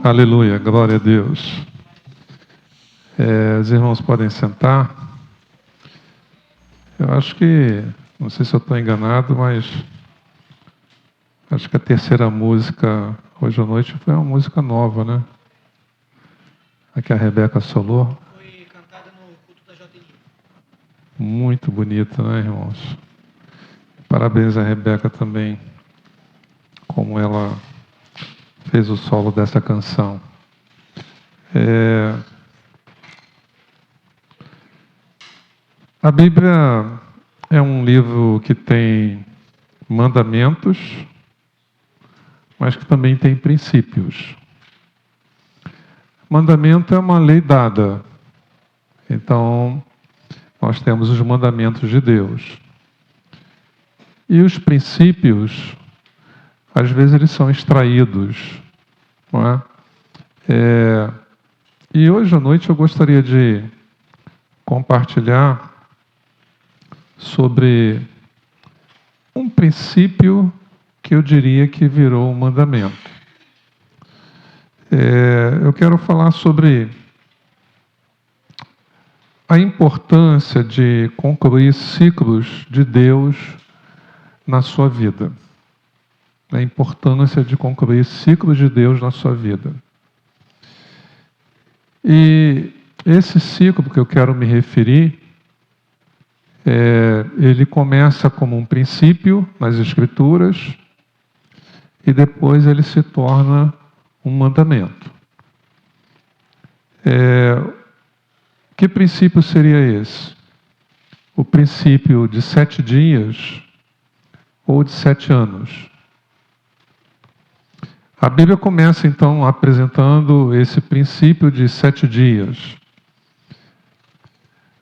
Aleluia, glória a Deus. Os irmãos podem sentar. Eu acho que, não sei se eu estou enganado, mas acho que a terceira música hoje à noite foi uma música nova, né? A que a Rebeca solou. Foi cantada no culto da JNI. Muito bonita, né, irmãos? Parabéns a Rebeca também, como ela fez o solo dessa canção. A Bíblia é um livro que tem mandamentos, mas que também tem princípios. Mandamento é uma lei dada. Então, nós temos os mandamentos de Deus. E os princípios, às vezes, eles são extraídos, não é? E hoje à noite eu gostaria de compartilhar sobre um princípio que eu diria que virou um mandamento. Eu quero falar sobre a importância de concluir ciclos de Deus na sua vida. A importância de concluir ciclos de Deus na sua vida. E esse ciclo que eu quero me referir, ele começa como um princípio nas Escrituras e depois ele se torna um mandamento. Que princípio seria esse? O princípio de 7 dias ou de 7 anos? A Bíblia começa então apresentando esse princípio de 7 dias.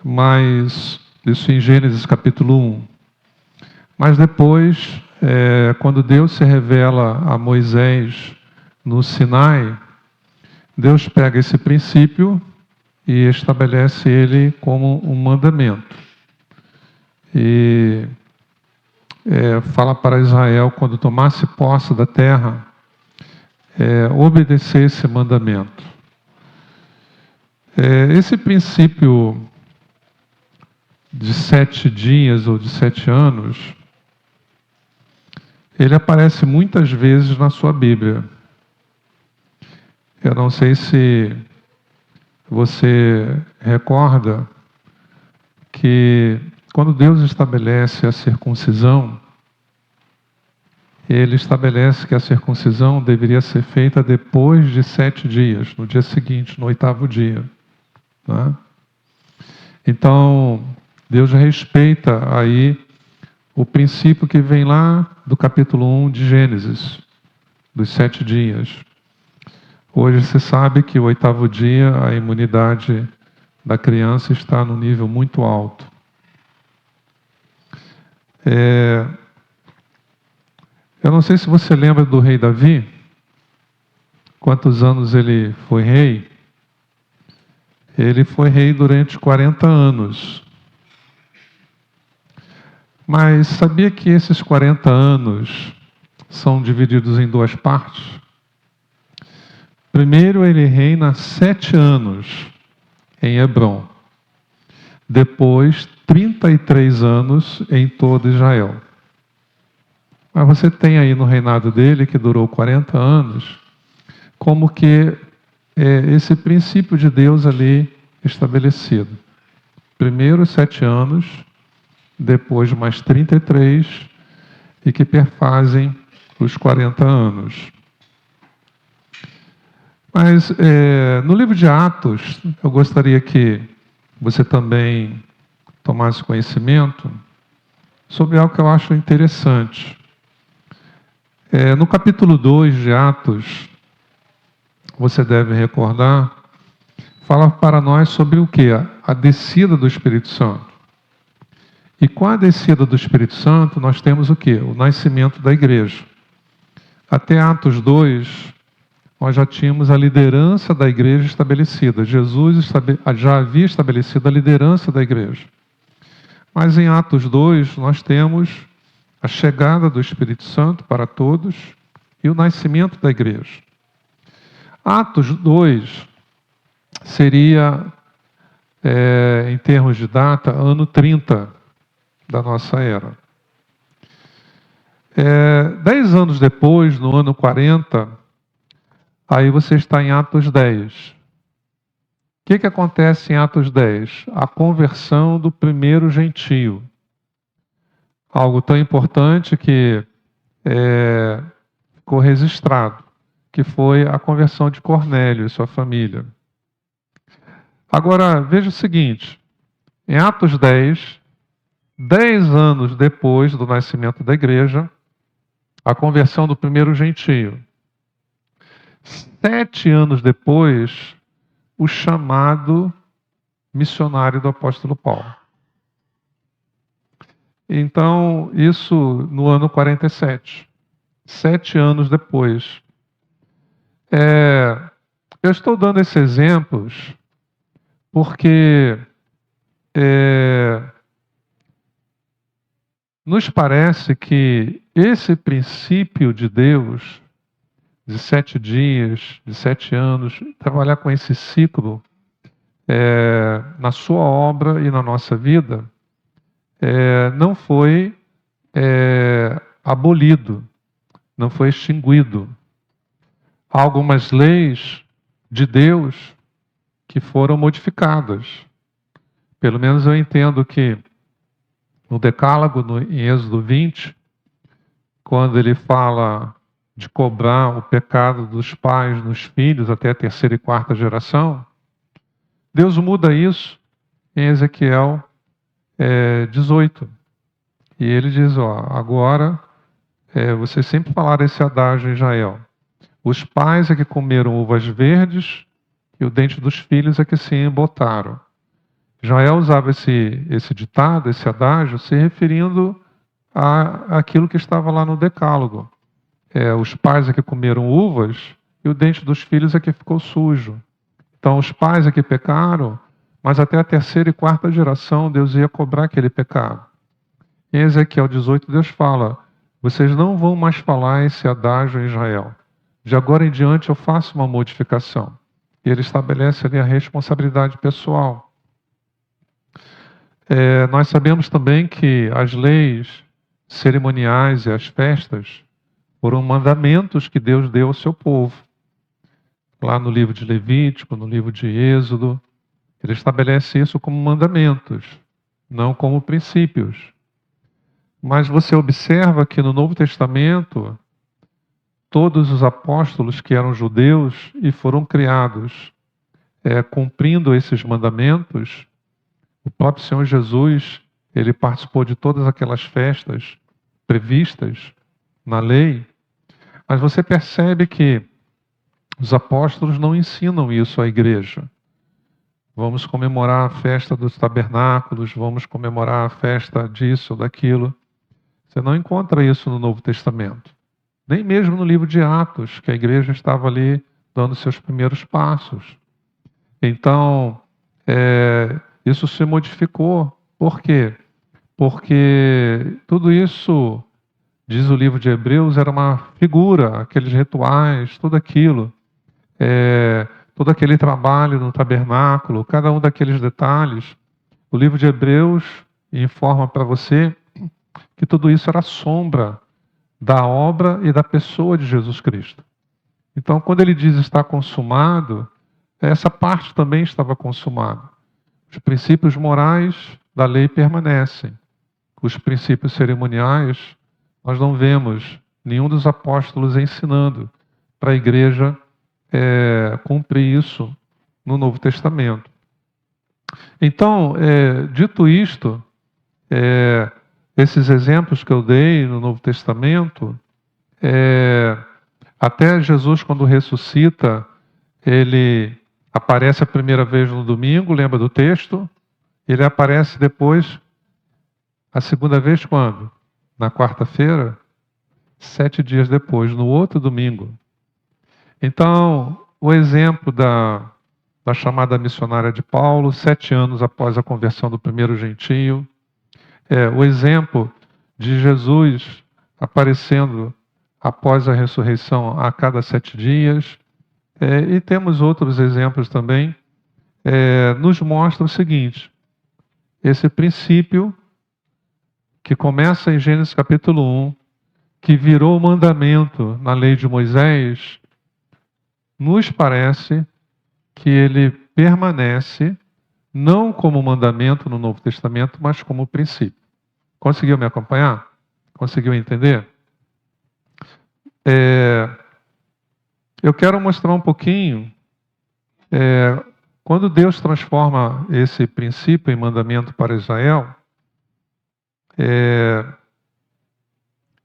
Mas isso em Gênesis capítulo 1. Mas depois, quando Deus se revela a Moisés no Sinai, Deus pega esse princípio e estabelece ele como um mandamento. E fala para Israel, quando tomasse posse da terra, obedecer esse mandamento. Esse princípio de 7 dias ou de 7 anos, ele aparece muitas vezes na sua Bíblia. Eu não sei se você recorda que quando Deus estabelece a circuncisão, Ele estabelece que a circuncisão deveria ser feita depois de 7 dias, no dia seguinte, no 8º dia. Né? Então, Deus respeita aí o princípio que vem lá do capítulo 1 de Gênesis, dos 7 dias. Hoje se sabe que o 8º dia a imunidade da criança está num nível muito alto. Eu não sei se você lembra do rei Davi, quantos anos ele foi rei. Ele foi rei durante 40 anos. Mas sabia que esses 40 anos são divididos em 2 partes? Primeiro ele reina 7 anos em Hebrom. Depois 33 anos em todo Israel. Mas você tem aí no reinado dele, que durou 40 anos, como que esse princípio de Deus ali estabelecido. Primeiro 7 anos, depois mais 33, e que perfazem os 40 anos. Mas no livro de Atos, eu gostaria que você também tomasse conhecimento sobre algo que eu acho interessante. No capítulo 2 de Atos, você deve recordar, fala para nós sobre o que? A descida do Espírito Santo. E com a descida do Espírito Santo, nós temos o que? O nascimento da igreja. Até Atos 2, nós já tínhamos a liderança da igreja estabelecida. Jesus já havia estabelecido a liderança da igreja. Mas em Atos 2, nós temos a chegada do Espírito Santo para todos e o nascimento da igreja. Atos 2 seria, em termos de data, ano 30 da nossa era. 10 anos depois, no ano 40, aí você está em Atos 10. O que acontece em Atos 10? A conversão do primeiro gentio. Algo tão importante que ficou registrado, que foi a conversão de Cornélio e sua família. Agora, veja o seguinte, em Atos 10, 10 anos depois do nascimento da igreja, a conversão do primeiro gentio. 7 anos depois, o chamado missionário do apóstolo Paulo. Então, isso no ano 47. 7 anos depois. Eu estou dando esses exemplos porque nos parece que esse princípio de Deus, de 7 dias, de 7 anos, trabalhar com esse ciclo na sua obra e na nossa vida, não foi abolido, não foi extinguido. Há algumas leis de Deus que foram modificadas. Pelo menos eu entendo que no Decálogo, em Êxodo 20, quando ele fala de cobrar o pecado dos pais nos filhos até a 3ª e 4ª geração, Deus muda isso em Ezequiel 18. E ele diz, agora vocês sempre falaram esse adágio em Israel. Os pais é que comeram uvas verdes e o dente dos filhos é que se embotaram. Israel usava esse ditado, esse adágio, se referindo àquilo que estava lá no Decálogo. Os pais é que comeram uvas e o dente dos filhos é que ficou sujo. Então, os pais é que pecaram, mas até a 3ª e 4ª geração Deus ia cobrar aquele pecado. Em Ezequiel 18, Deus fala, vocês não vão mais falar esse adágio em Israel. De agora em diante eu faço uma modificação. E ele estabelece ali a responsabilidade pessoal. Nós sabemos também que as leis cerimoniais e as festas foram mandamentos que Deus deu ao seu povo. Lá no livro de Levítico, no livro de Êxodo, ele estabelece isso como mandamentos, não como princípios. Mas você observa que no Novo Testamento, todos os apóstolos que eram judeus e foram criados cumprindo esses mandamentos, o próprio Senhor Jesus, ele participou de todas aquelas festas previstas na lei, mas você percebe que os apóstolos não ensinam isso à igreja. Vamos comemorar a festa dos tabernáculos, vamos comemorar a festa disso ou daquilo. Você não encontra isso no Novo Testamento. Nem mesmo no livro de Atos, que a igreja estava ali dando seus primeiros passos. Então, isso se modificou. Por quê? Porque tudo isso, diz o livro de Hebreus, era uma figura, aqueles rituais, tudo aquilo. Todo aquele trabalho no tabernáculo, cada um daqueles detalhes. O livro de Hebreus informa para você que tudo isso era sombra da obra e da pessoa de Jesus Cristo. Então, quando ele diz está consumado, essa parte também estava consumada. Os princípios morais da lei permanecem. Os princípios cerimoniais, nós não vemos nenhum dos apóstolos ensinando para a igreja cumprir isso no Novo Testamento. Então, dito isto, esses exemplos que eu dei no Novo Testamento, até Jesus, quando ressuscita, ele aparece a primeira vez no domingo, lembra do texto? Ele aparece depois, a segunda vez quando? Na quarta-feira, 7 dias depois, no outro domingo. Então, o exemplo da chamada missionária de Paulo, 7 anos após a conversão do primeiro gentio. O exemplo de Jesus aparecendo após a ressurreição a cada 7 dias. E temos outros exemplos também, nos mostra o seguinte: esse princípio que começa em Gênesis capítulo 1, que virou mandamento na lei de Moisés, nos parece que ele permanece não como mandamento no Novo Testamento, mas como princípio. Conseguiu me acompanhar? Conseguiu entender? Eu quero mostrar um pouquinho, quando Deus transforma esse princípio em mandamento para Israel,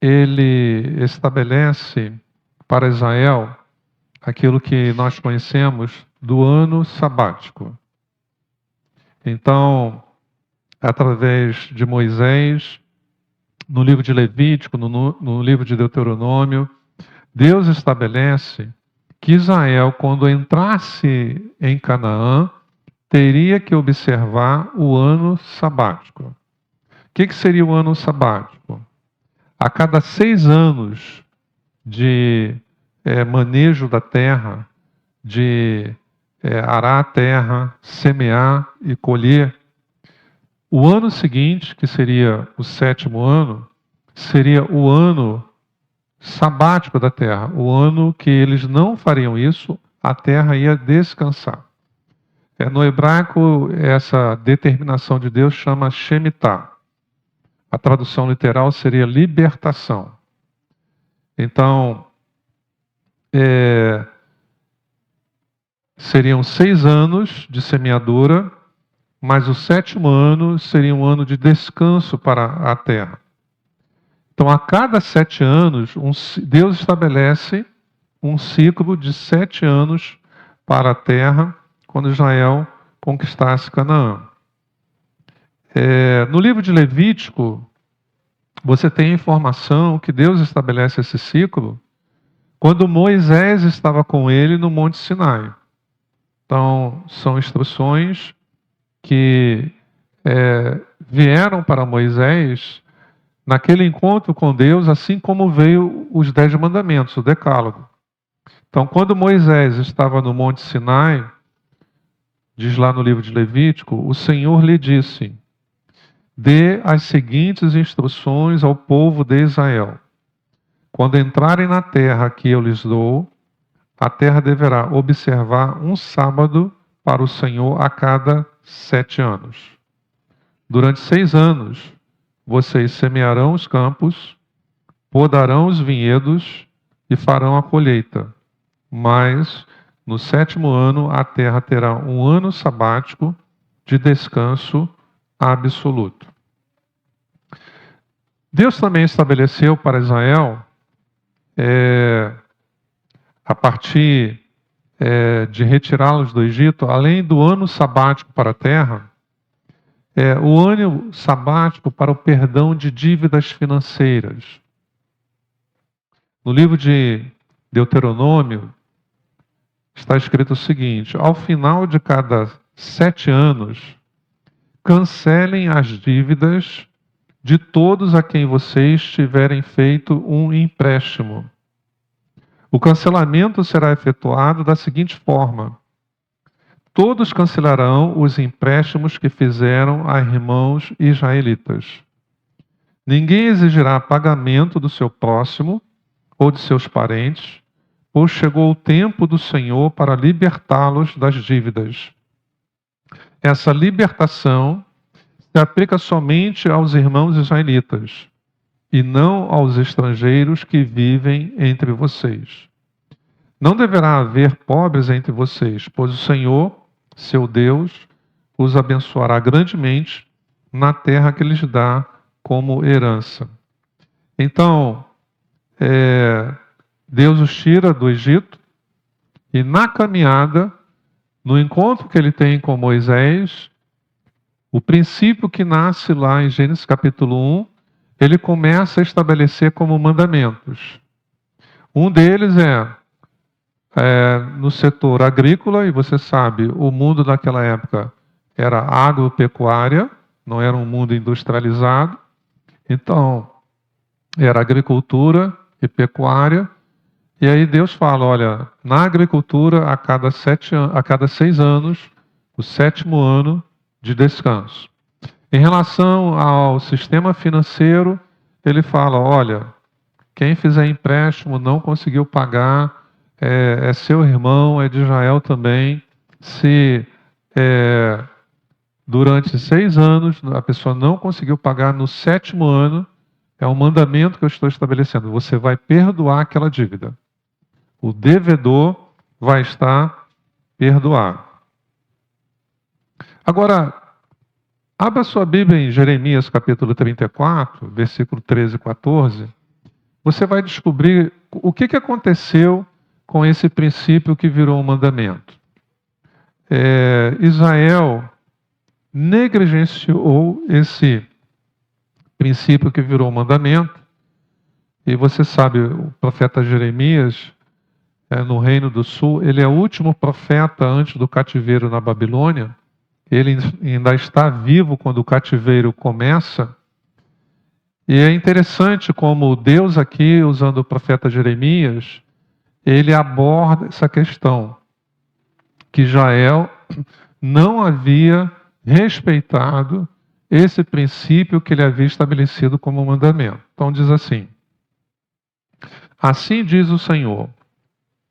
ele estabelece para Israel aquilo que nós conhecemos do ano sabático. Então, através de Moisés, no livro de Levítico, no livro de Deuteronômio, Deus estabelece que Israel, quando entrasse em Canaã, teria que observar o ano sabático. O que seria o ano sabático? A cada 6 anos de manejo da terra, de arar a terra, semear e colher, o ano seguinte, que seria o 7º ano, seria o ano sabático da terra, o ano que eles não fariam isso, a terra ia descansar. No hebraico, essa determinação de Deus chama Shemitah. A tradução literal seria libertação. Então, seriam 6 anos de semeadura, mas o 7º ano seria um ano de descanso para a terra. Então, a cada 7 anos, Deus estabelece um ciclo de 7 anos para a terra, quando Israel conquistasse Canaã. No livro de Levítico, você tem a informação que Deus estabelece esse ciclo quando Moisés estava com ele no Monte Sinai. Então, são instruções que vieram para Moisés naquele encontro com Deus, assim como veio os 10 mandamentos, o Decálogo. Então, quando Moisés estava no Monte Sinai, diz lá no livro de Levítico, o Senhor lhe disse: dê as seguintes instruções ao povo de Israel. Quando entrarem na terra que eu lhes dou, a terra deverá observar um sábado para o Senhor a cada 7 anos. Durante 6 anos, vocês semearão os campos, podarão os vinhedos e farão a colheita. Mas, no 7º ano, a terra terá um ano sabático de descanso absoluto. Deus também estabeleceu para Israel, a partir de retirá-los do Egito, além do ano sabático para a terra, o ano sabático para o perdão de dívidas financeiras. No livro de Deuteronômio, está escrito o seguinte: ao final de cada 7 anos, cancelem as dívidas de todos a quem vocês tiverem feito um empréstimo. O cancelamento será efetuado da seguinte forma: todos cancelarão os empréstimos que fizeram a irmãos israelitas. Ninguém exigirá pagamento do seu próximo ou de seus parentes, pois chegou o tempo do Senhor para libertá-los das dívidas. Essa libertação se aplica somente aos irmãos israelitas e não aos estrangeiros que vivem entre vocês. Não deverá haver pobres entre vocês, pois o Senhor, seu Deus, os abençoará grandemente na terra que lhes dá como herança. Então, Deus os tira do Egito e na caminhada, no encontro que ele tem com Moisés, o princípio que nasce lá em Gênesis capítulo 1, ele começa a estabelecer como mandamentos. Um deles no setor agrícola, e você sabe, o mundo naquela época era agropecuária, não era um mundo industrializado. Então, era agricultura e pecuária, E aí Deus fala, olha, na agricultura, a cada 6 anos, o 7º ano de descanso. Em relação ao sistema financeiro, ele fala, olha, quem fizer empréstimo não conseguiu pagar, é seu irmão, é de Israel também. Se durante 6 anos a pessoa não conseguiu pagar, no 7º ano, é um mandamento que eu estou estabelecendo. Você vai perdoar aquela dívida. O devedor vai estar perdoado. Agora, abra sua Bíblia em Jeremias capítulo 34, versículo 13 e 14. Você vai descobrir o que aconteceu com esse princípio que virou um mandamento. Israel negligenciou esse princípio que virou um mandamento. E você sabe, o profeta Jeremias, no Reino do Sul, ele é o último profeta antes do cativeiro na Babilônia. Ele ainda está vivo quando o cativeiro começa. E é interessante como Deus aqui, usando o profeta Jeremias, ele aborda essa questão, que Israel não havia respeitado esse princípio que ele havia estabelecido como mandamento. Então diz assim: assim diz o Senhor,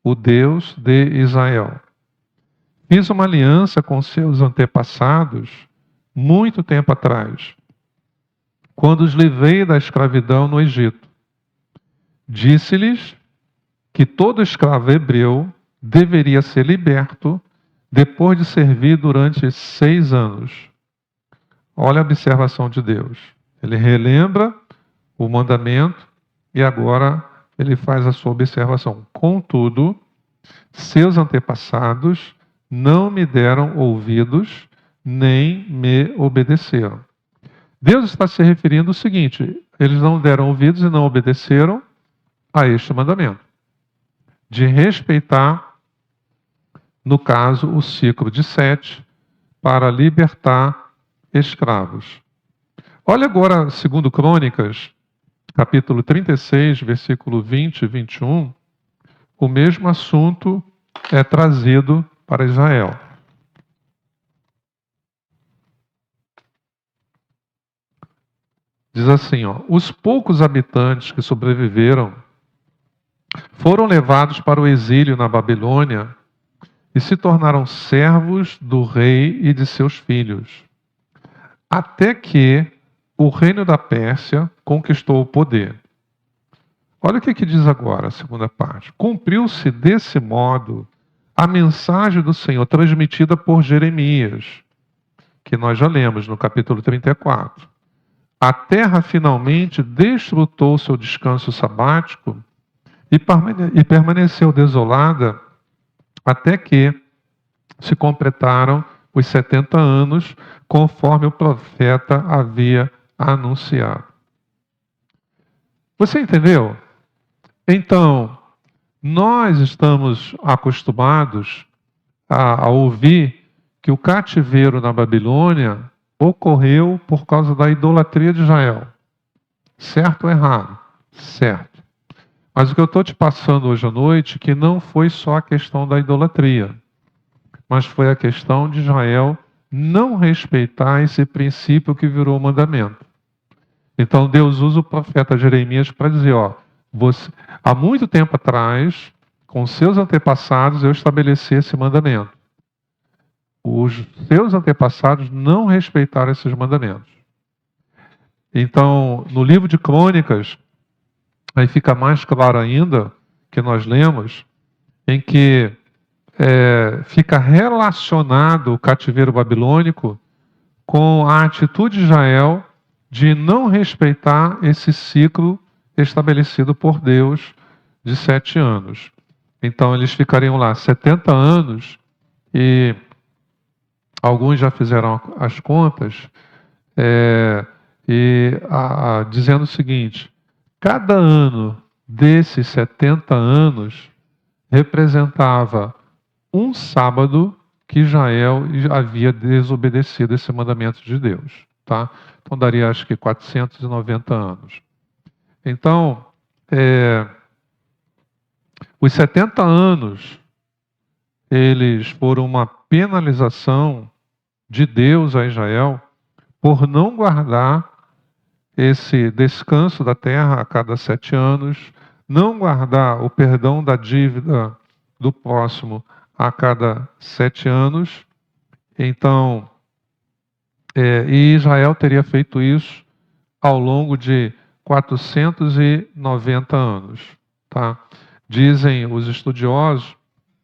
o Deus de Israel. Fiz uma aliança com seus antepassados muito tempo atrás, quando os livrei da escravidão no Egito. Disse-lhes que todo escravo hebreu deveria ser liberto depois de servir durante 6 anos. Olha a observação de Deus. Ele relembra o mandamento e agora ele faz a sua observação. Contudo, seus antepassados não me deram ouvidos, nem me obedeceram. Deus está se referindo ao seguinte: eles não deram ouvidos e não obedeceram a este mandamento, de respeitar, no caso, o ciclo de 7, para libertar escravos. Olha agora, segundo Crônicas, capítulo 36, versículo 20 e 21, o mesmo assunto é trazido para Israel. Diz assim, os poucos habitantes que sobreviveram foram levados para o exílio na Babilônia e se tornaram servos do rei e de seus filhos, até que o reino da Pérsia conquistou o poder. Olha o que diz agora a segunda parte. Cumpriu-se desse modo a mensagem do Senhor transmitida por Jeremias, que nós já lemos no capítulo 34. A terra finalmente desfrutou seu descanso sabático e permaneceu desolada até que se completaram os 70 anos, conforme o profeta havia anunciado. Você entendeu? Então, nós estamos acostumados a ouvir que o cativeiro na Babilônia ocorreu por causa da idolatria de Israel. Certo ou errado? Certo. Mas o que eu estou te passando hoje à noite, que não foi só a questão da idolatria, mas foi a questão de Israel não respeitar esse princípio que virou mandamento. Então Deus usa o profeta Jeremias para dizer, há muito tempo atrás, com seus antepassados, eu estabeleci esse mandamento. Os seus antepassados não respeitaram esses mandamentos. Então, no livro de Crônicas, aí fica mais claro ainda, que nós lemos, em que fica relacionado o cativeiro babilônico com a atitude de Israel de não respeitar esse ciclo estabelecido por Deus de 7 anos. Então eles ficariam lá 70 anos e alguns já fizeram as contas dizendo o seguinte: cada ano desses 70 anos representava um sábado que Israel havia desobedecido esse mandamento de Deus. Tá? Então daria acho que 490 anos. Então, Os 70 anos, eles foram uma penalização de Deus a Israel por não guardar esse descanso da terra a cada 7 anos, não guardar o perdão da dívida do próximo a cada 7 anos. Então, e Israel teria feito isso ao longo de 490 anos. Tá? Dizem os estudiosos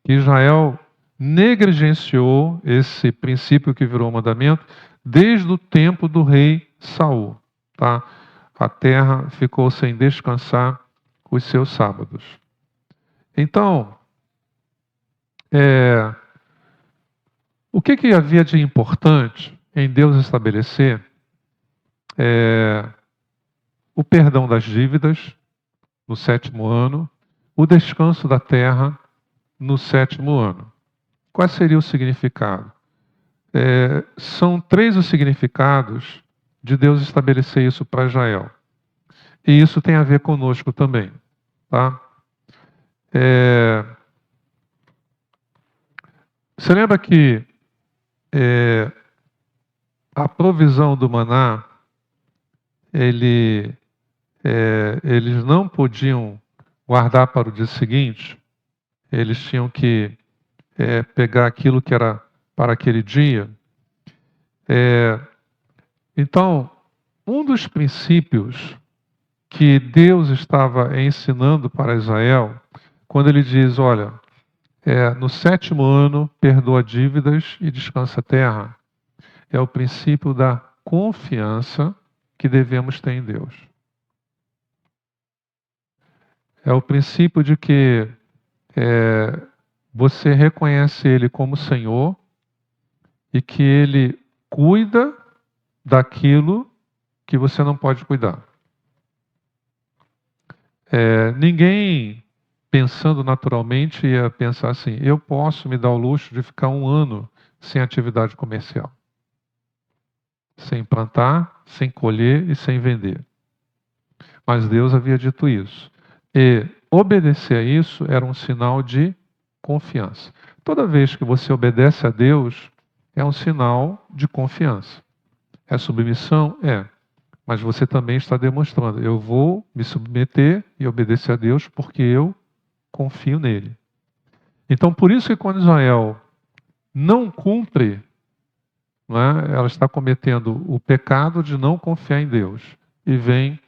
que Israel negligenciou esse princípio que virou mandamento desde o tempo do rei Saul. Tá? A terra ficou sem descansar os seus sábados. Então, o que havia de importante em Deus estabelecer o perdão das dívidas no 7º ano, o descanso da terra no 7º ano. Qual seria o significado? São 3 os significados de Deus estabelecer isso para Israel. E isso tem a ver conosco também. Tá? Você lembra que a provisão do maná, eles não podiam guardar para o dia seguinte, eles tinham que pegar aquilo que era para aquele dia. Então, um dos princípios que Deus estava ensinando para Israel, quando ele diz, olha, no 7º ano, perdoa dívidas e descansa a terra, é o princípio da confiança que devemos ter em Deus. É o princípio de que você reconhece Ele como Senhor e que Ele cuida daquilo que você não pode cuidar. Ninguém, pensando naturalmente, ia pensar assim, eu posso me dar o luxo de ficar 1 ano sem atividade comercial. Sem plantar, sem colher e sem vender. Mas Deus havia dito isso. E obedecer a isso era um sinal de confiança. Toda vez que você obedece a Deus, é um sinal de confiança. É submissão? É. Mas você também está demonstrando, eu vou me submeter e obedecer a Deus porque eu confio nele. Então, por isso que quando Israel não cumpre, ela está cometendo o pecado de não confiar em Deus. E vem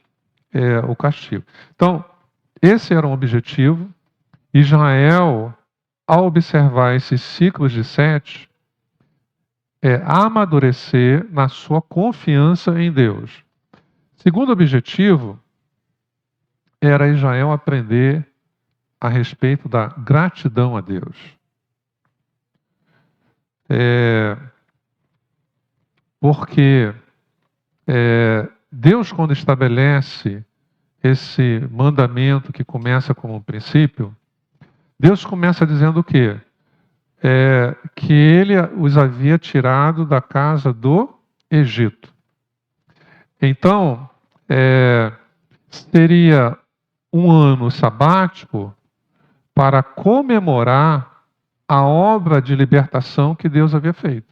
o castigo. Então, esse era um objetivo. Israel, ao observar esses ciclos de 7, amadurecer na sua confiança em Deus. Segundo objetivo, era Israel aprender a respeito da gratidão a Deus. Porque Deus, quando estabelece esse mandamento que começa como um princípio, Deus começa dizendo o quê? Que Ele os havia tirado da casa do Egito. Então, seria um ano sabático para comemorar a obra de libertação que Deus havia feito.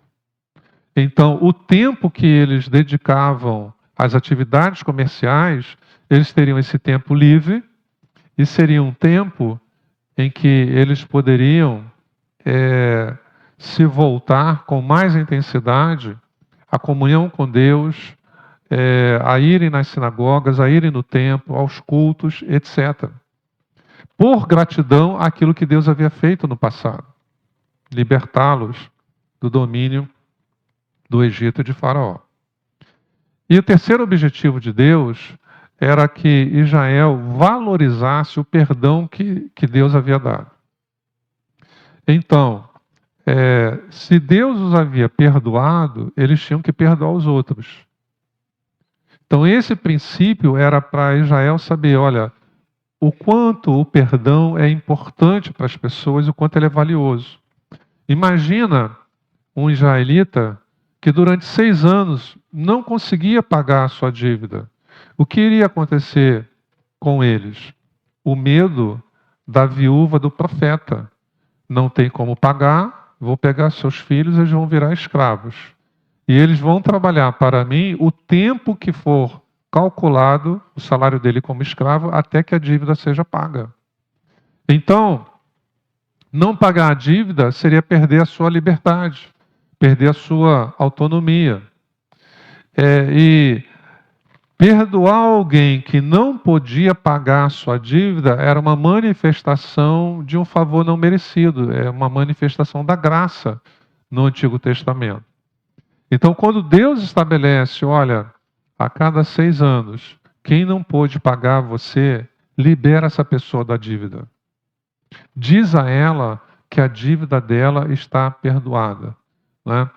Então, o tempo que eles dedicavam às atividades comerciais, eles teriam esse tempo livre e seria um tempo em que eles poderiam se voltar com mais intensidade à comunhão com Deus, a irem nas sinagogas, a irem no templo, aos cultos, etc. Por gratidão àquilo que Deus havia feito no passado. Libertá-los do domínio do Egito e de Faraó. E o terceiro objetivo de Deus era que Israel valorizasse o perdão que Deus havia dado. Então, se Deus os havia perdoado, eles tinham que perdoar os outros. Então, esse princípio era para Israel saber, olha, o quanto o perdão é importante para as pessoas, o quanto ele é valioso. Imagina um israelita que durante 6 anos não conseguia pagar a sua dívida. O que iria acontecer com eles? O medo da viúva do profeta. Não tem como pagar, vou pegar seus filhos, eles vão virar escravos. E eles vão trabalhar para mim o tempo que for calculado, o salário dele como escravo, até que a dívida seja paga. Então, não pagar a dívida seria perder a sua liberdade, perder a sua autonomia. E perdoar alguém que não podia pagar a sua dívida era uma manifestação de um favor não merecido, é uma manifestação da graça no Antigo Testamento. Então, quando Deus estabelece, olha, a cada 6 anos, quem não pôde pagar você, libera essa pessoa da dívida. Diz a ela que a dívida dela está perdoada. Né?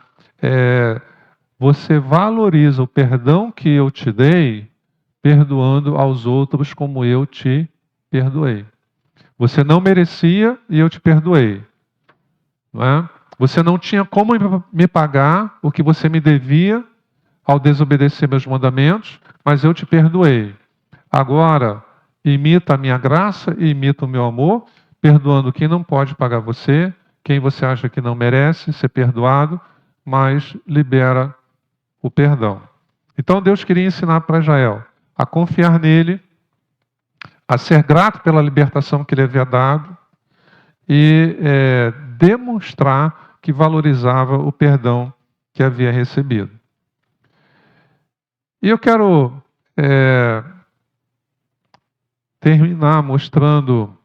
Você valoriza o perdão que eu te dei, perdoando aos outros como eu te perdoei. Você não merecia e eu te perdoei. Não é? Você não tinha como me pagar o que você me devia ao desobedecer meus mandamentos, mas eu te perdoei. Agora, imita a minha graça e imita o meu amor, perdoando quem não pode pagar você, quem você acha que não merece ser perdoado, mas libera o perdão. Então Deus queria ensinar para Israel a confiar nele, a ser grato pela libertação que ele havia dado e demonstrar que valorizava o perdão que havia recebido. E eu quero terminar mostrando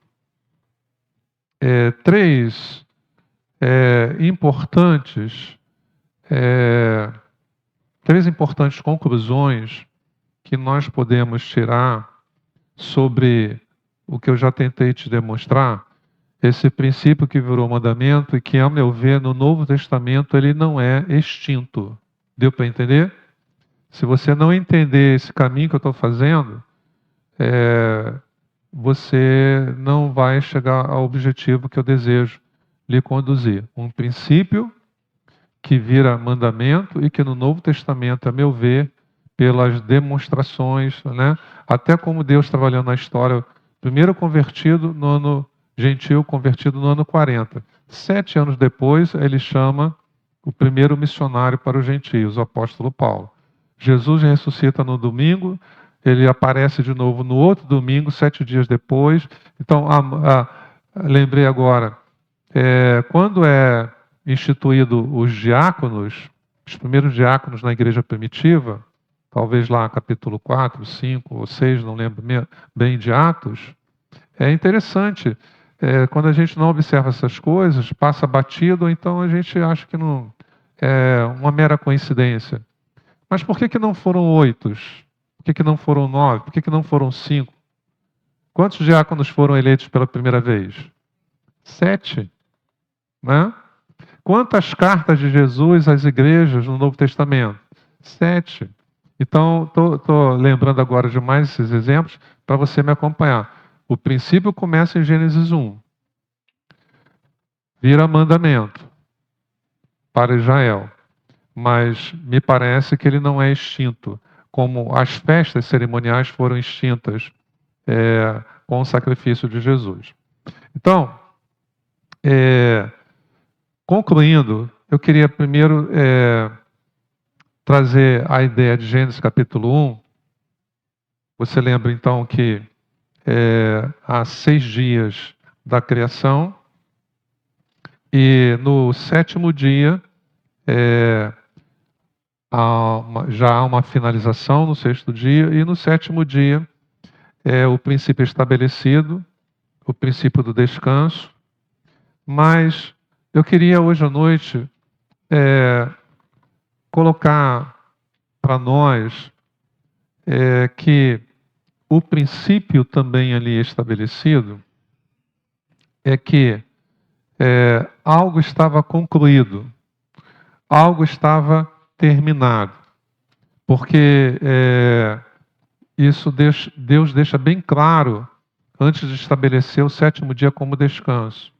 três importantes conclusões que nós podemos tirar sobre o que eu já tentei te demonstrar, esse princípio que virou mandamento e que, ao meu ver, no Novo Testamento ele não é extinto. Deu para entender? Se você não entender esse caminho que eu estou fazendo, você não vai chegar ao objetivo que eu desejo lhe conduzir. Um princípio que vira mandamento e que no Novo Testamento, a meu ver, pelas demonstrações, né? Até como Deus trabalhando na história, primeiro convertido no ano gentil, convertido no ano 40. 7 anos depois, ele chama o primeiro missionário para os gentios, o apóstolo Paulo. Jesus ressuscita no domingo, ele aparece de novo no outro domingo, 7 dias depois. Então, lembrei agora, quando é instituído os diáconos, os primeiros diáconos na igreja primitiva, talvez lá capítulo 4, 5 ou 6, não lembro bem de Atos, é interessante. Quando a gente não observa essas coisas, passa batido, então a gente acha que não é uma mera coincidência. Mas por que não foram 8? Por que não foram 9? Por que não foram 5? Quantos diáconos foram eleitos pela primeira vez? 7. Né? Quantas cartas de Jesus às igrejas no Novo Testamento? 7. Então, estou lembrando agora de mais esses exemplos para você me acompanhar. O princípio começa em Gênesis 1. Vira mandamento para Israel. Mas me parece que ele não é extinto, como as festas cerimoniais foram extintas com o sacrifício de Jesus. Então, concluindo, eu queria primeiro trazer a ideia de Gênesis capítulo 1. Você lembra então que há 6 dias da criação e no 7º dia já há uma finalização no 6º dia e no 7º dia o princípio estabelecido, o princípio do descanso. Mas eu queria hoje à noite colocar para nós que o princípio também ali estabelecido é que algo estava concluído, algo estava terminado. Porque isso Deus deixa bem claro antes de estabelecer o 7º dia como descanso.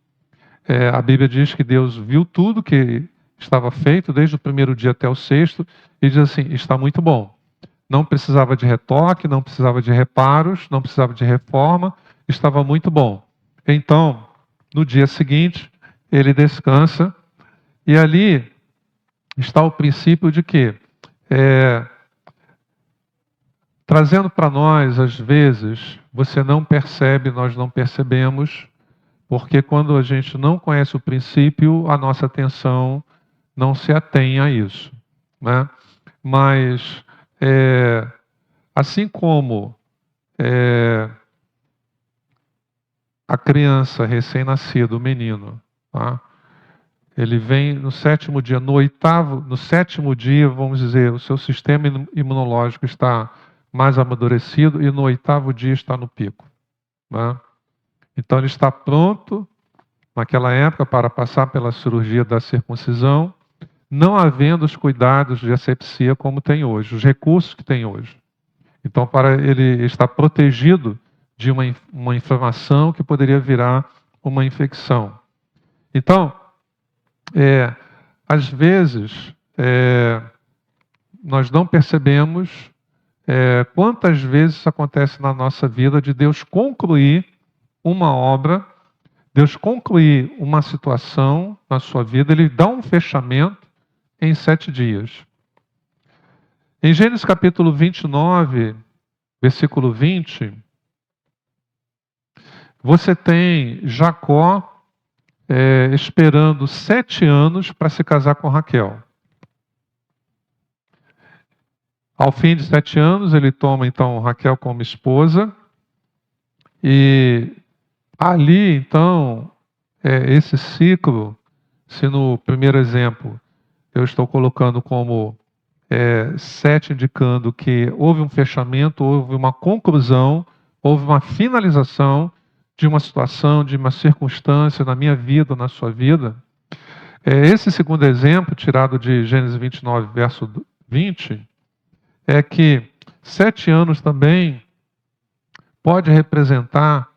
A Bíblia diz que Deus viu tudo que estava feito, desde o primeiro dia até o 6º, e diz assim, está muito bom. Não precisava de retoque, não precisava de reparos, não precisava de reforma, estava muito bom. Então, no dia seguinte, ele descansa, e ali está o princípio de que, trazendo para nós, às vezes, você não percebe, nós não percebemos, porque quando a gente não conhece o princípio, a nossa atenção não se atém a isso, né? Mas, assim como a criança recém-nascida, o menino, tá? Ele vem no sétimo dia, no sétimo dia, vamos dizer, o seu sistema imunológico está mais amadurecido e no oitavo dia está no pico, né? Então ele está pronto, naquela época, para passar pela cirurgia da circuncisão, não havendo os cuidados de asepsia como tem hoje, os recursos que tem hoje. Então, para ele estar protegido de uma inflamação que poderia virar uma infecção. Então, às vezes, nós não percebemos quantas vezes isso acontece na nossa vida de Deus concluir uma obra, Deus concluir uma situação na sua vida, Ele dá um fechamento em 7 dias. Em Gênesis capítulo 29, versículo 20, você tem Jacó esperando 7 anos para se casar com Raquel. Ao fim de 7 anos, ele toma então Raquel como esposa, e ali então, esse ciclo, se no primeiro exemplo eu estou colocando como 7, indicando que houve um fechamento, houve uma conclusão, houve uma finalização de uma situação, de uma circunstância na minha vida, na sua vida. Esse segundo exemplo, tirado de Gênesis 29, verso 20, é que 7 anos também pode representar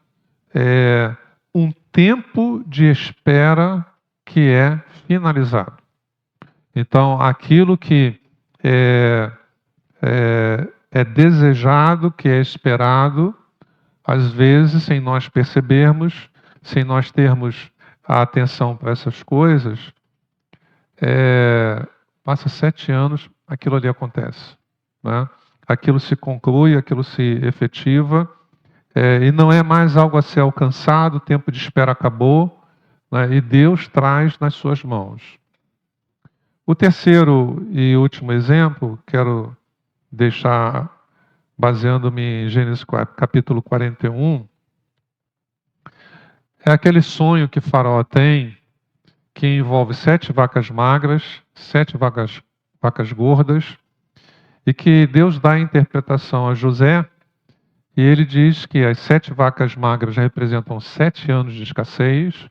um tempo de espera que é finalizado. Então, aquilo que é desejado, que é esperado, às vezes, sem nós percebermos, sem nós termos a atenção para essas coisas, passa 7 anos, aquilo ali acontece, né? Aquilo se conclui, aquilo se efetiva, e não é mais algo a ser alcançado, o tempo de espera acabou, né? E Deus traz nas suas mãos. O terceiro e último exemplo, quero deixar baseando-me em Gênesis capítulo 41, é aquele sonho que Faraó tem, que envolve 7 vacas magras, 7 vacas gordas, e que Deus dá a interpretação a José, e ele diz que as 7 vacas magras representam 7 anos de escassez,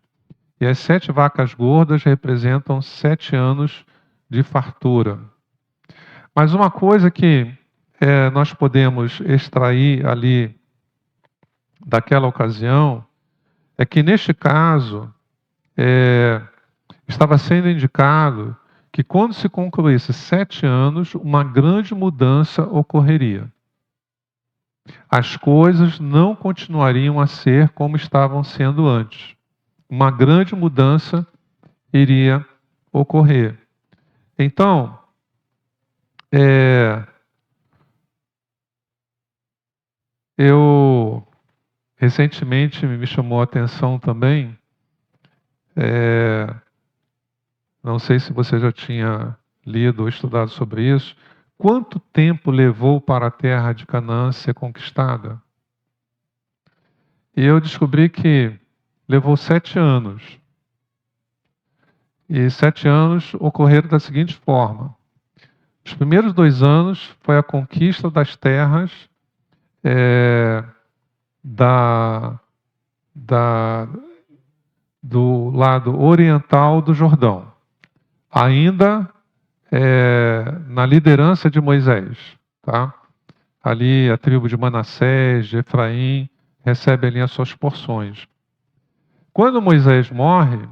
e as 7 vacas gordas representam 7 anos de fartura. Mas uma coisa que nós podemos extrair ali daquela ocasião é que, neste caso, estava sendo indicado que quando se concluísse 7 anos, uma grande mudança ocorreria. As coisas não continuariam a ser como estavam sendo antes. Uma grande mudança iria ocorrer. Então, eu recentemente me chamou a atenção também, não sei se você já tinha lido ou estudado sobre isso, quanto tempo levou para a terra de Canaã ser conquistada? E eu descobri que levou 7 anos. E 7 anos ocorreram da seguinte forma: os primeiros 2 anos foi a conquista das terras do lado oriental do Jordão, ainda na liderança de Moisés, tá? Ali a tribo de Manassés, de Efraim, recebe ali as suas porções. Quando Moisés morre,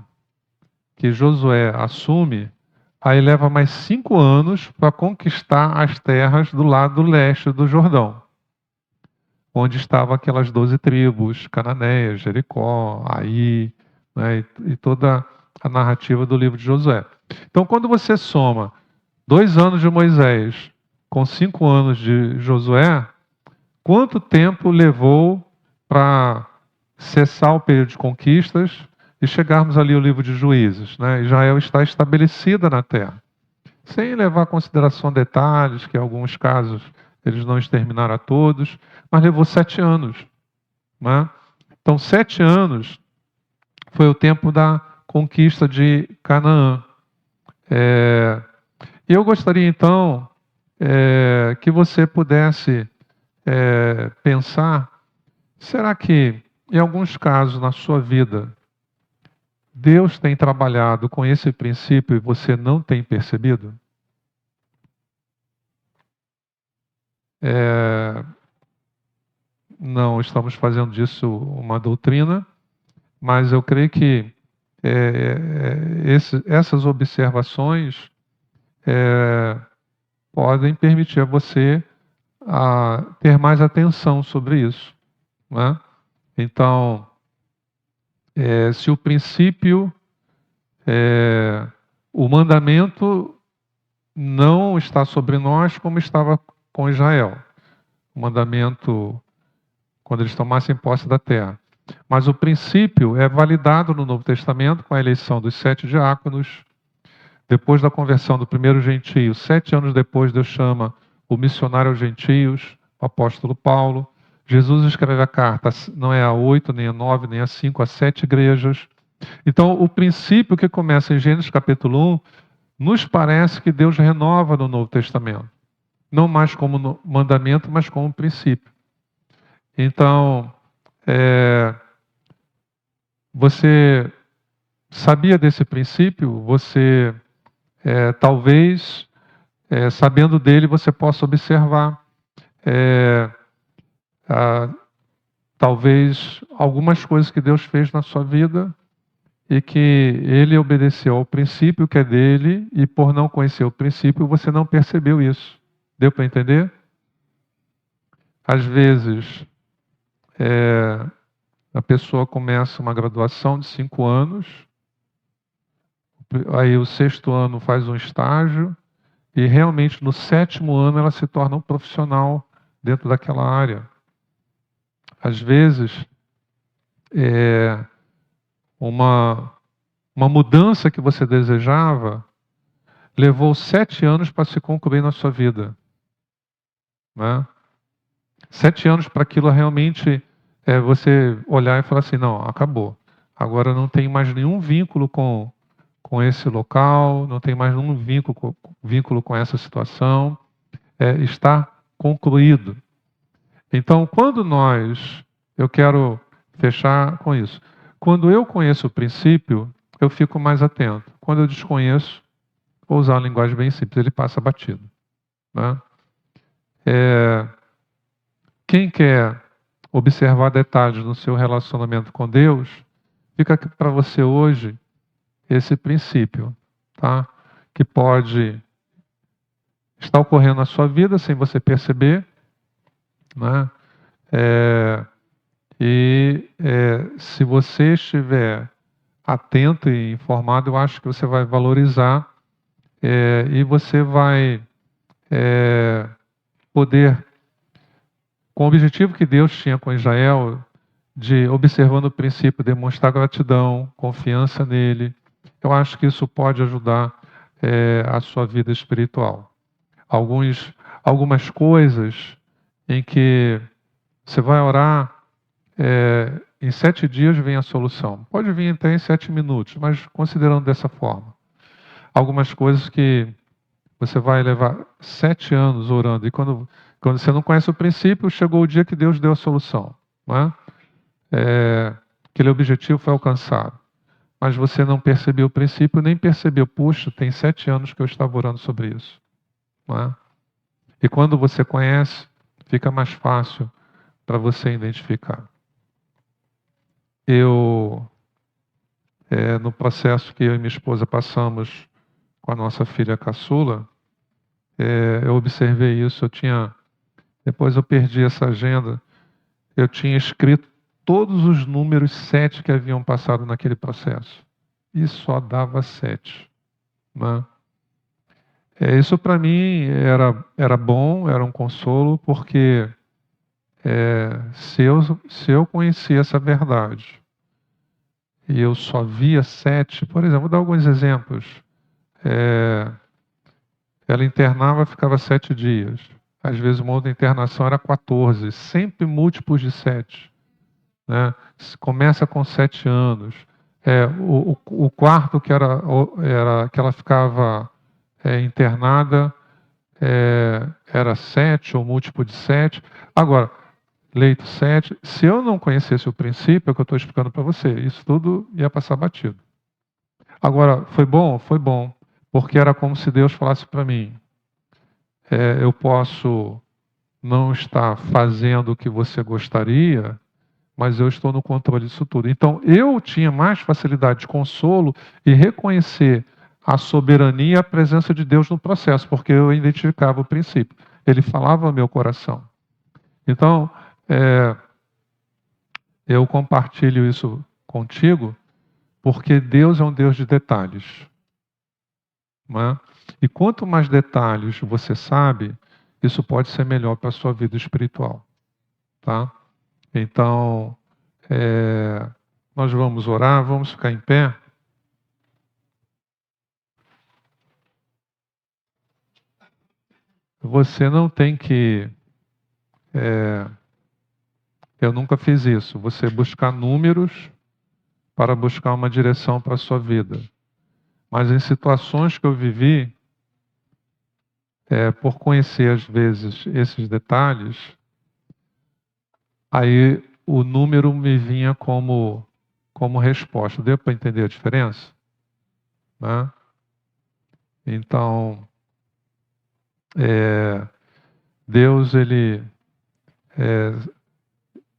que Josué assume, aí leva mais 5 anos para conquistar as terras do lado leste do Jordão. onde estavam aquelas 12 tribos, Cananéias, Jericó, Ai, né, e toda a narrativa do livro de Josué. Então, quando você soma 2 anos de Moisés com 5 anos de Josué, quanto tempo levou para cessar o período de conquistas e chegarmos ali ao livro de Juízes, né? Israel está estabelecida na terra. Sem levar em consideração detalhes, que em alguns casos eles não exterminaram a todos, mas levou 7 anos. Né? Então, 7 anos foi o tempo da conquista de Canaã. E eu gostaria, então, que você pudesse pensar, será que, em alguns casos na sua vida, Deus tem trabalhado com esse princípio e você não tem percebido? Não estamos fazendo disso uma doutrina, mas eu creio que essas observações podem permitir a você ter mais atenção sobre isso. Né? Então, se o princípio, o mandamento não está sobre nós como estava com Israel. O mandamento, quando eles tomassem posse da terra. Mas o princípio é validado no Novo Testamento com a eleição dos 7 diáconos. Depois da conversão do primeiro gentio, 7 anos depois, Deus chama o missionário aos gentios, o apóstolo Paulo. Jesus escreve a carta, não é a 8, nem a 9, nem a 5, a 7 igrejas. Então, o princípio que começa em Gênesis capítulo 1, nos parece que Deus renova no Novo Testamento. Não mais como mandamento, mas como princípio. Então, você sabia desse princípio? Você, talvez, sabendo dele, você possa observar talvez algumas coisas que Deus fez na sua vida e que ele obedeceu ao princípio que é dele e por não conhecer o princípio você não percebeu isso. Deu para entender? Às vezes a pessoa começa uma graduação de 5 anos, aí o 6º ano faz um estágio e realmente no 7º ano ela se torna um profissional dentro daquela área. Às vezes uma mudança que você desejava levou 7 anos para se concluir na sua vida. Né? 7 anos para aquilo realmente você olhar e falar assim, não, acabou. Agora não tem mais nenhum vínculo com esse local, não tem mais nenhum vínculo com essa situação. Está concluído. Então, eu quero fechar com isso. Quando eu conheço o princípio, eu fico mais atento. Quando eu desconheço, vou usar uma linguagem bem simples, ele passa batido. Né? Quem quer observar detalhes no seu relacionamento com Deus, fica aqui para você hoje esse princípio, tá? Que pode estar ocorrendo na sua vida sem você perceber, né? Se você estiver atento e informado, eu acho que você vai valorizar e você vai poder, com o objetivo que Deus tinha com Israel, de, observando o princípio, demonstrar gratidão, confiança nele, eu acho que isso pode ajudar a sua vida espiritual. Algumas coisas em que você vai orar, em 7 dias vem a solução. Pode vir até em 7 minutos, mas considerando dessa forma. Algumas coisas que você vai levar 7 anos orando, e quando você não conhece o princípio, chegou o dia que Deus deu a solução. Não é? Aquele objetivo foi alcançado. Mas você não percebeu o princípio, nem percebeu, puxa, tem 7 anos que eu estava orando sobre isso. Não é? E quando você conhece, fica mais fácil para você identificar. No processo que eu e minha esposa passamos com a nossa filha caçula, eu observei isso. Depois eu perdi essa agenda. eu tinha escrito todos os números 7 que haviam passado naquele processo. E só dava 7. Né? Isso para mim era bom, era um consolo, porque se eu conhecia essa verdade e eu só via 7, por exemplo, vou dar alguns exemplos. Ela internava, ficava 7 dias. Às vezes uma outra internação era 14, sempre múltiplos de 7. Né? Começa com 7 anos. O quarto que era que ela ficava internada era 7 ou múltiplo de 7. Agora, leito 7, se eu não conhecesse o princípio, é o que eu estou explicando para você, isso tudo ia passar batido. Agora, foi bom? Foi bom, porque era como se Deus falasse para mim, eu posso não estar fazendo o que você gostaria, mas eu estou no controle disso tudo. Então, eu tinha mais facilidade de consolo e reconhecer a soberania e a presença de Deus no processo, porque eu identificava o princípio. Ele falava ao meu coração. Então, eu compartilho isso contigo, porque Deus é um Deus de detalhes. Não é? E quanto mais detalhes você sabe, isso pode ser melhor para a sua vida espiritual. Tá? Então, nós vamos orar, vamos ficar em pé. Você não tem que... eu nunca fiz isso. Você buscar números para buscar uma direção para a sua vida. Mas em situações que eu vivi, por conhecer às vezes esses detalhes, aí o número me vinha como resposta. Deu para entender a diferença? Né? Então, Deus, ele...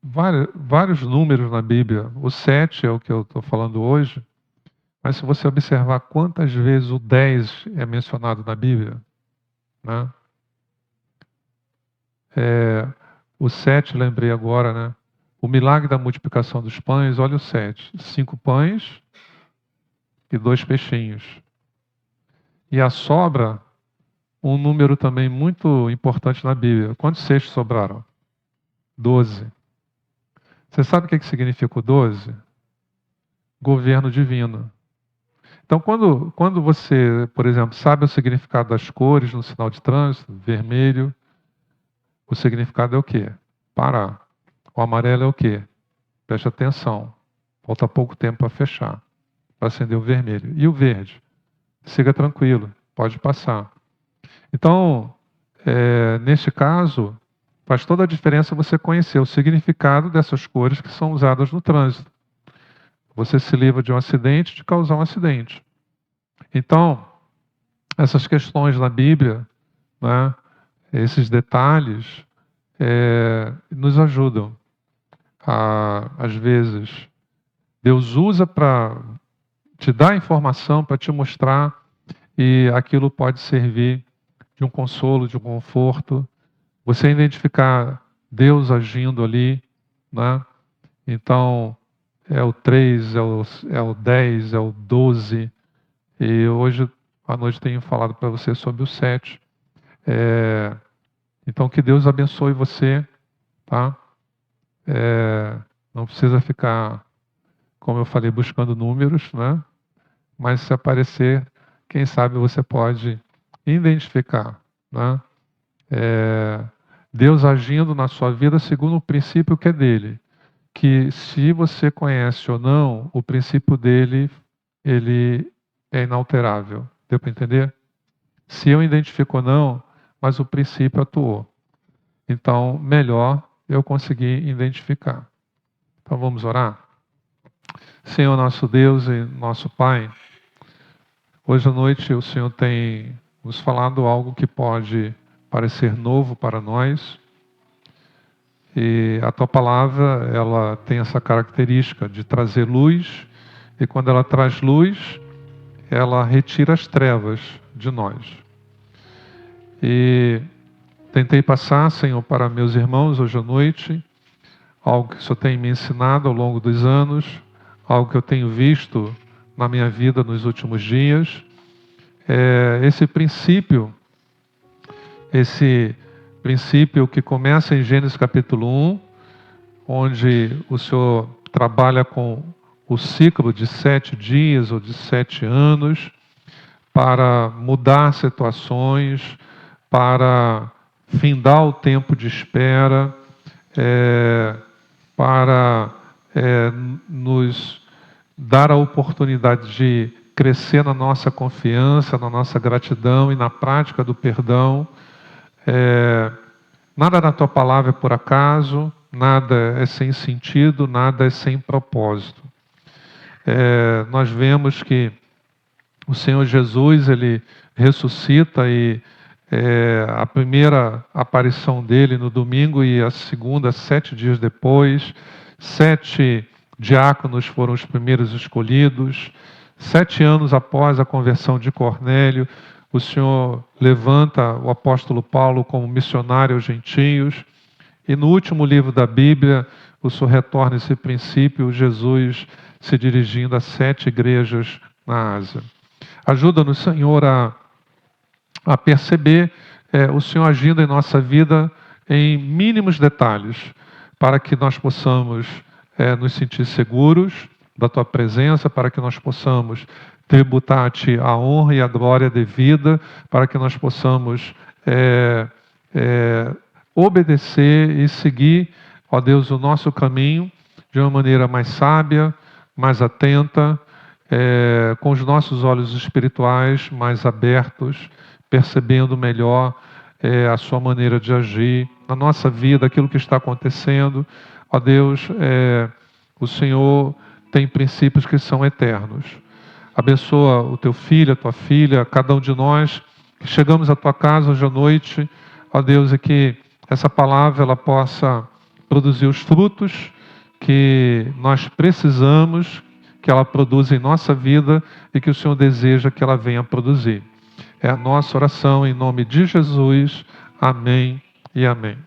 vários números na Bíblia. O 7 é o que eu estou falando hoje. Mas se você observar quantas vezes o 10 é mencionado na Bíblia, né? O 7, lembrei agora, né? O milagre da multiplicação dos pães, olha o 7. 5 pães e 2 peixinhos. E a sobra, um número também muito importante na Bíblia. Quantos cestos sobraram? 12. Você sabe o que significa o 12? Governo divino. Então, quando você, por exemplo, sabe o significado das cores no sinal de trânsito, vermelho, o significado é o quê? Parar. O amarelo é o quê? Preste atenção. Falta pouco tempo para fechar, para acender o vermelho. E o verde? Siga tranquilo, pode passar. Então, neste caso, faz toda a diferença você conhecer o significado dessas cores que são usadas no trânsito. Você se livra de um acidente, de causar um acidente. Então, essas questões na Bíblia, né, esses detalhes, nos ajudam. Às vezes, Deus usa para te dar informação, para te mostrar, e aquilo pode servir de um consolo, de um conforto. Você identificar Deus agindo ali, né? Então, é o 3, é o 10, é o 12. E hoje à noite tenho falado para você sobre o 7. Então, que Deus abençoe você, tá? Não precisa ficar, como eu falei, buscando números, né? Mas se aparecer, quem sabe você pode identificar, né? Deus agindo na sua vida segundo o princípio que é dele. Que se você conhece ou não, o princípio dele, ele é inalterável. Deu para entender? Se eu identifico ou não, mas o princípio atuou. Então, melhor eu conseguir identificar. Então, vamos orar? Senhor nosso Deus e nosso Pai, hoje à noite o Senhor tem nos falado algo que pode parecer novo para nós. E a Tua palavra, ela tem essa característica de trazer luz. E quando ela traz luz, ela retira as trevas de nós. E tentei passar, Senhor, para meus irmãos hoje à noite, algo que o Senhor tem me ensinado ao longo dos anos, algo que eu tenho visto na minha vida nos últimos dias. Esse princípio que começa em Gênesis capítulo 1, onde o Senhor trabalha com o ciclo de 7 dias ou de 7 anos para mudar situações, para findar o tempo de espera, para nos dar a oportunidade de crescer na nossa confiança, na nossa gratidão e na prática do perdão. Nada na tua palavra é por acaso, nada é sem sentido, nada é sem propósito. Nós vemos que o Senhor Jesus, Ele ressuscita e a primeira aparição dele no domingo e a segunda 7 dias depois, 7 diáconos foram os primeiros escolhidos. 7 anos após a conversão de Cornélio, o Senhor levanta o apóstolo Paulo como missionário aos gentios. E no último livro da Bíblia, o Senhor retorna esse princípio, Jesus se dirigindo a 7 igrejas na Ásia. Ajuda-nos, Senhor, a perceber o Senhor agindo em nossa vida em mínimos detalhes, para que nós possamos nos sentir seguros da Tua presença, para que nós possamos tributar a Ti a honra e a glória devida, para que nós possamos obedecer e seguir, ó Deus, o nosso caminho de uma maneira mais sábia, mais atenta, com os nossos olhos espirituais mais abertos, percebendo melhor a Sua maneira de agir na nossa vida, aquilo que está acontecendo. Ó Deus, o Senhor tem princípios que são eternos. Abençoa o Teu filho, a Tua filha, cada um de nós que chegamos à Tua casa hoje à noite, ó Deus, e que essa palavra ela possa produzir os frutos que nós precisamos que ela produza em nossa vida e que o Senhor deseja que ela venha produzir. É a nossa oração em nome de Jesus. Amém e amém.